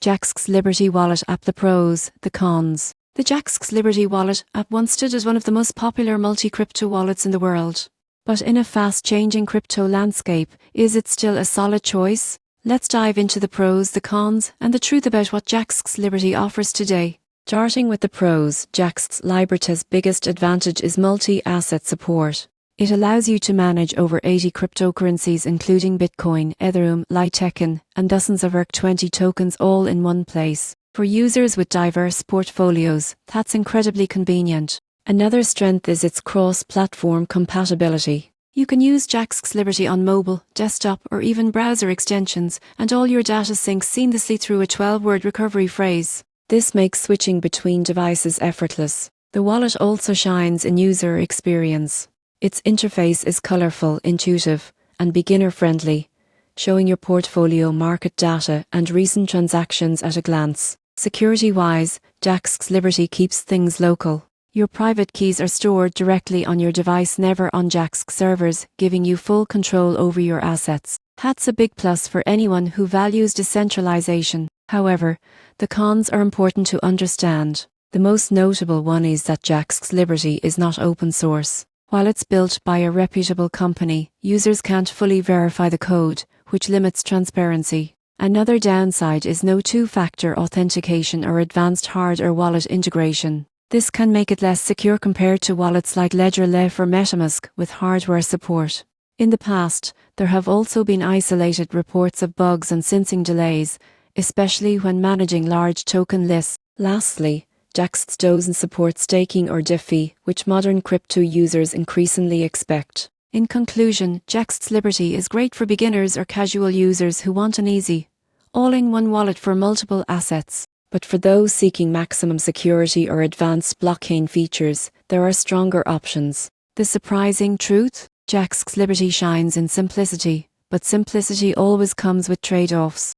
Jaxx Liberty Wallet app. The pros, the cons. The Jaxx Liberty Wallet app once stood as one of the most popular multi-crypto wallets in the world. But in a fast-changing crypto landscape, is it still a solid choice? Let's dive into the pros, the cons, and the truth about what Jaxx Liberty offers today. Starting with the pros, Jaxx Liberty's biggest advantage is multi-asset support. It allows you to manage over 80 cryptocurrencies including Bitcoin, Ethereum, Litecoin, and dozens of ERC20 tokens all in one place. For users with diverse portfolios, that's incredibly convenient. Another strength is its cross-platform compatibility. You can use Jaxx Liberty on mobile, desktop, or even browser extensions, and all your data syncs seamlessly through a 12-word recovery phrase. This makes switching between devices effortless. The wallet also shines in user experience. Its interface is colorful, intuitive, and beginner-friendly, showing your portfolio, market data, and recent transactions at a glance. Security-wise, Jaxx Liberty keeps things local. Your private keys are stored directly on your device, never on Jaxx servers, giving you full control over your assets. That's a big plus for anyone who values decentralization. However, the cons are important to understand. The most notable one is that Jaxx Liberty is not open source. While it's built by a reputable company, users can't fully verify the code, which limits transparency. Another downside is no two-factor authentication or advanced hardware wallet integration. This can make it less secure compared to wallets like Ledger Live or MetaMask with hardware support. In the past, there have also been isolated reports of bugs and syncing delays, especially when managing large token lists. Lastly, Jaxx doesn't support staking or DeFi, which modern crypto users increasingly expect. In conclusion, Jaxx Liberty is great for beginners or casual users who want an easy, all-in-one wallet for multiple assets. But for those seeking maximum security or advanced blockchain features, there are stronger options. The surprising truth? Jaxx Liberty shines in simplicity, but simplicity always comes with trade-offs.